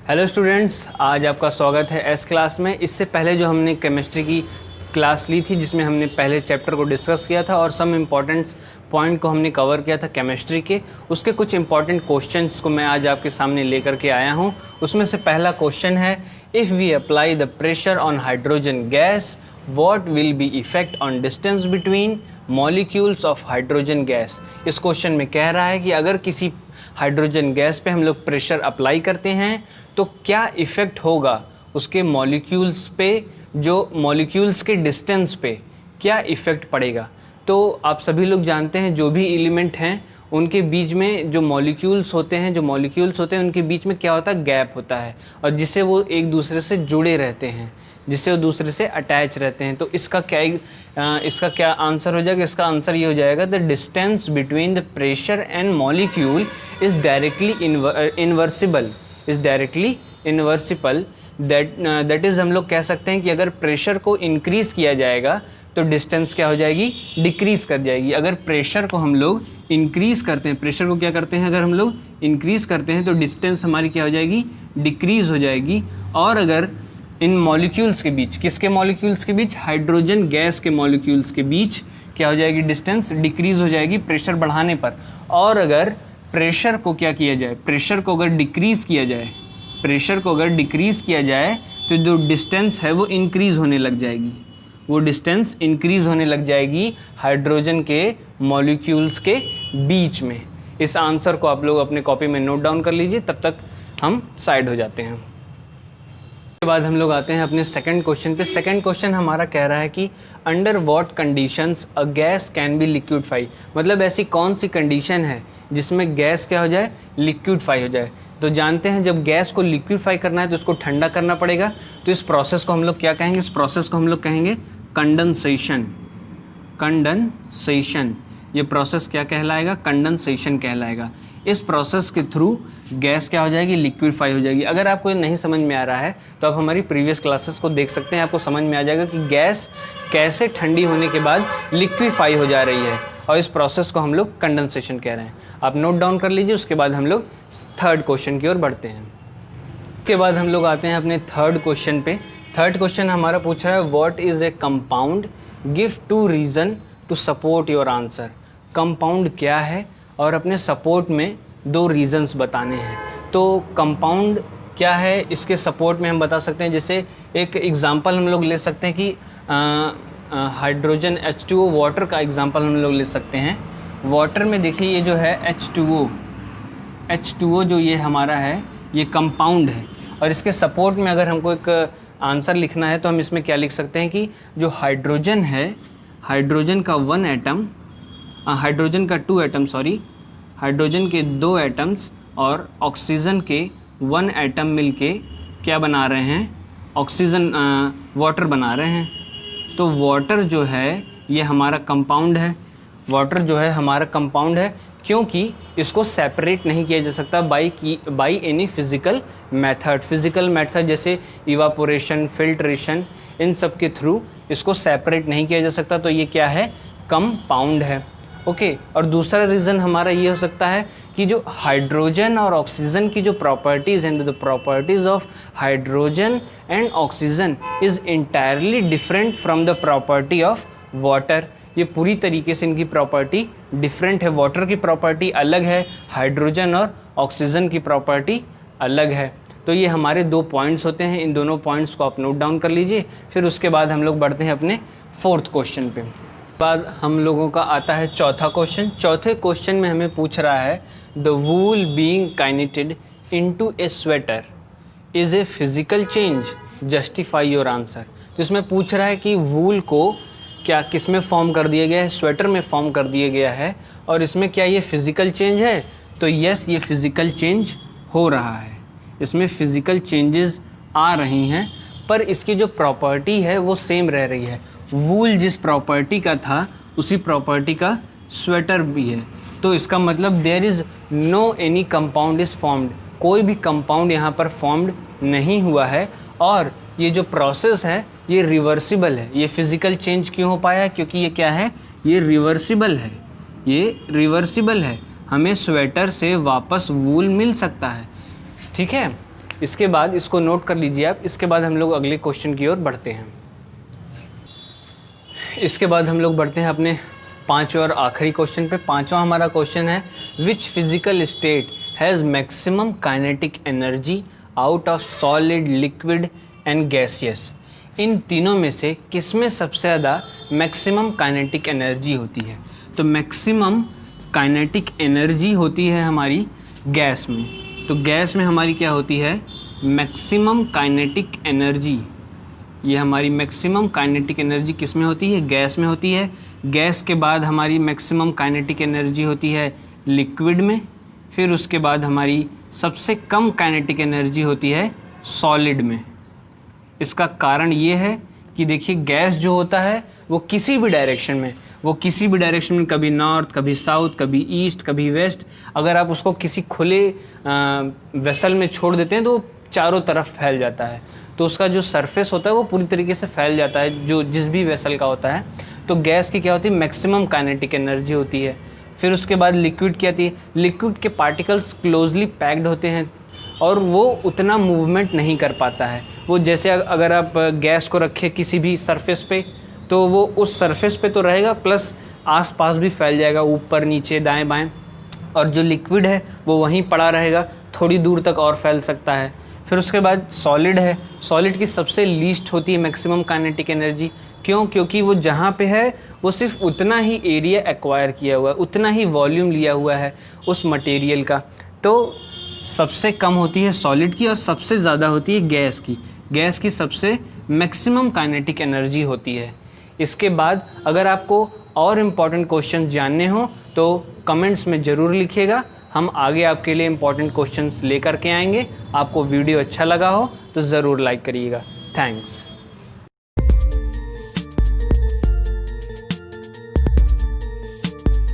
Hello students, आज आपका स्वागत है एस क्लास में। इससे पहले जो हमने केमिस्ट्री की क्लास ली थी जिसमें हमने पहले चैप्टर को डिस्कस किया था और सम इम्पॉर्टेंट पॉइंट को हमने कवर किया था केमिस्ट्री के, उसके कुछ इम्पॉर्टेंट क्वेश्चंस को मैं आज आपके सामने लेकर के आया हूं। उसमें से पहला क्वेश्चन है, if we apply the pressure on hydrogen gas what will be effect on distance between molecules of hydrogen gas. इस क्वेश्चन में कह रहा है कि अगर किसी हाइड्रोजन गैस पे हम लोग प्रेशर अप्लाई करते हैं तो क्या इफ़ेक्ट होगा उसके मॉलिक्यूल्स पे, जो मॉलिक्यूल्स के डिस्टेंस पे क्या इफ़ेक्ट पड़ेगा। तो आप सभी लोग जानते हैं जो भी एलिमेंट हैं उनके बीच में जो मॉलिक्यूल्स होते हैं उनके बीच में क्या होता है, गैप होता है, और जिससे वो एक दूसरे से जुड़े रहते हैं, जिससे वो दूसरे से अटैच रहते हैं। तो इसका क्या आंसर हो जाएगा? इसका आंसर ये हो जाएगा, the distance between the pressure and molecule is directly inversible. That is हम लोग कह सकते हैं कि अगर प्रेशर को इंक्रीज़ किया जाएगा तो डिस्टेंस क्या हो जाएगी, डिक्रीज़ कर जाएगी। अगर प्रेशर को हम लोग इंक्रीज़ करते हैं, प्रेशर को क्या करते हैं, अगर हम लोग इंक्रीज़ करते हैं तो डिस्टेंस हमारी क्या हो जाएगी, डिक्रीज़ हो जाएगी। और अगर इन मॉलिक्यूल्स के बीच, किसके मॉलिक्यूल्स के बीच, हाइड्रोजन गैस के मॉलिक्यूल्स के बीच क्या हो जाएगी, डिस्टेंस डिक्रीज़ हो जाएगी प्रेशर बढ़ाने पर। और अगर प्रेशर को क्या किया जाए, प्रेशर को अगर डिक्रीज़ किया जाए तो जो डिस्टेंस है वो इंक्रीज़ होने लग जाएगी, हाइड्रोजन के मॉलिक्यूल्स के बीच में। इस आंसर को आप लोग अपने कॉपी में नोट डाउन कर लीजिए, तब तक हम साइड हो जाते हैं। उसके बाद हम लोग आते हैं अपने सेकंड क्वेश्चन पे। सेकंड क्वेश्चन हमारा कह रहा है कि under what conditions a gas can be liquefy. मतलब ऐसी कौन सी कंडीशन है जिसमें गैस क्या हो जाए, लिक्विडफाई हो जाए। तो जानते हैं जब गैस को लिक्विडफाई करना है तो उसको ठंडा करना पड़ेगा। तो इस प्रोसेस को हम लोग क्या कहेंगे, इस प्रोसेस को हम लोग कहेंगे कंडेंसेशन। ये प्रोसेस क्या कहलाएगा, कंडेंसेशन कहलाएगा। इस प्रोसेस के थ्रू गैस क्या हो जाएगी, लिक्विडफाई हो जाएगी। अगर आपको ये नहीं समझ में आ रहा है तो आप हमारी प्रीवियस क्लासेस को देख सकते हैं, आपको समझ में आ जाएगा कि गैस कैसे ठंडी होने के बाद लिक्विडफाई हो जा रही है, और इस प्रोसेस को हम लोग कंडेंसेशन कह रहे हैं। आप नोट डाउन कर लीजिए। उसके बाद हम लोग थर्ड क्वेश्चन की ओर बढ़ते हैं। उसके बाद हम लोग आते हैं अपने थर्ड क्वेश्चन पे। थर्ड क्वेश्चन हमारा पूछ रहा है, what is a compound, give 2 reason to support your answer. Compound क्या है और अपने सपोर्ट में 2 रीज़न्स बताने हैं। तो कंपाउंड क्या है, इसके सपोर्ट में हम बता सकते हैं। जैसे एक एग्जांपल हम लोग ले सकते हैं कि हाइड्रोजन H2O, वाटर का एग्जांपल हम लोग ले सकते हैं। वाटर में देखिए ये जो है H2O जो ये हमारा है, ये कंपाउंड है। और इसके सपोर्ट में अगर हमको एक आंसर लिखना है तो हम इसमें क्या लिख सकते हैं कि जो हाइड्रोजन है, हाइड्रोजन का 2 एटम्स और ऑक्सीजन के 1 एटम मिलके क्या बना रहे हैं, वाटर बना रहे हैं। तो वाटर जो है ये हमारा कंपाउंड है, क्योंकि इसको सेपरेट नहीं किया जा सकता बाई एनी फिज़िकल मेथड जैसे इवापोरेशन, फिल्ट्रेशन, इन सब के थ्रू इसको सेपरेट नहीं किया जा सकता। तो ये क्या है, कंपाउंड है। ओके। और दूसरा रीज़न हमारा ये हो सकता है कि जो हाइड्रोजन और ऑक्सीजन की जो प्रॉपर्टीज़ हैं, the properties of hydrogen and oxygen is entirely different from the property of water. ये पूरी तरीके से इनकी प्रॉपर्टी डिफरेंट है। वाटर की प्रॉपर्टी अलग है, हाइड्रोजन और ऑक्सीजन की प्रॉपर्टी अलग है। तो ये हमारे 2 पॉइंट्स होते हैं। इन दोनों पॉइंट्स को आप नोट डाउन कर लीजिए। फिर उसके बाद हम लोग बढ़ते हैं अपने फोर्थ क्वेश्चन पे। बाद हम लोगों का आता है चौथा क्वेश्चन। चौथे क्वेश्चन में हमें पूछ रहा है, the wool being knitted into a sweater is a physical change, justify your answer. तो इसमें पूछ रहा है कि वूल को क्या किस में फॉर्म कर दिया गया है, स्वेटर में फॉर्म कर दिया गया है, और इसमें क्या ये फिज़िकल चेंज है। तो यस, ये फिज़िकल चेंज हो रहा है, इसमें फिज़िकल चेंजेस आ रही हैं, पर इसकी जो प्रॉपर्टी है वो सेम रह रही है। वूल जिस प्रॉपर्टी का था उसी प्रॉपर्टी का स्वेटर भी है। तो इसका मतलब there is no any compound is formed, कोई भी कंपाउंड यहाँ पर फॉर्म्ड नहीं हुआ है। और ये जो प्रोसेस है ये रिवर्सिबल है। ये फिज़िकल चेंज क्यों हो पाया है, क्योंकि ये क्या है, ये रिवर्सिबल है। हमें स्वेटर से वापस वूल मिल सकता है। ठीक है। इसके बाद इसको नोट कर लीजिए आप। इसके बाद हम लोग अगले क्वेश्चन की ओर बढ़ते हैं। इसके बाद हम लोग बढ़ते हैं अपने पांचवें और आखिरी क्वेश्चन पे। पांचवा हमारा क्वेश्चन है, which physical state has maximum kinetic energy out of solid, liquid and gaseous. इन तीनों में से किस में सबसे ज़्यादा मैक्सिमम काइनेटिक एनर्जी होती है? तो मैक्सिमम काइनेटिक एनर्जी होती है हमारी गैस में। तो गैस में हमारी क्या होती है? Maximum kinetic energy. ये हमारी मैक्सिमम काइनेटिक एनर्जी किस में होती है? गैस में होती है। गैस के बाद हमारी मैक्सिमम काइनेटिक एनर्जी होती है लिक्विड में। फिर उसके बाद हमारी सबसे कम काइनेटिक एनर्जी होती है सॉलिड में। इसका कारण ये है कि देखिए, गैस जो होता है वो किसी भी डायरेक्शन में, कभी नॉर्थ, कभी साउथ, कभी ईस्ट, कभी वेस्ट, अगर आप उसको किसी खुले वेसल में छोड़ देते हैं तो वो चारों तरफ फैल जाता है। तो उसका जो सरफेस होता है वो पूरी तरीके से फैल जाता है, जो जिस भी वेसल का होता है। तो गैस की क्या होती है? मैक्सिमम काइनेटिक एनर्जी होती है। फिर उसके बाद लिक्विड की आती है। लिक्विड के पार्टिकल्स क्लोजली पैक्ड होते हैं और वो उतना मूवमेंट नहीं कर पाता है। वो जैसे अगर आप गैस को रखें किसी भी सरफेस पे, तो वो उस सरफेस पे तो रहेगा, प्लस आसपास भी फैल जाएगा, ऊपर नीचे दाएं बाएं। और जो लिक्विड है वो वहीं पड़ा रहेगा, थोड़ी दूर तक और फैल सकता है। फिर उसके बाद सॉलिड है। सॉलिड की सबसे लीस्ट होती है मैक्सिमम काइनेटिक एनर्जी। क्यों? क्योंकि वो जहाँ पे है वो सिर्फ उतना ही एरिया एक्वायर किया हुआ है, उतना ही वॉल्यूम लिया हुआ है उस मटेरियल का। तो सबसे कम होती है सॉलिड की और सबसे ज़्यादा होती है गैस की। गैस की सबसे मैक्सिमम काइनेटिक एनर्जी होती है। इसके बाद अगर आपको और इम्पॉर्टेंट क्वेश्चंस जानने हो तो कमेंट्स में ज़रूर लिखिएगा। हम आगे आपके लिए इम्पॉर्टेंट क्वेश्चंस लेकर के आएंगे। आपको वीडियो अच्छा लगा हो तो ज़रूर लाइक करिएगा। थैंक्स।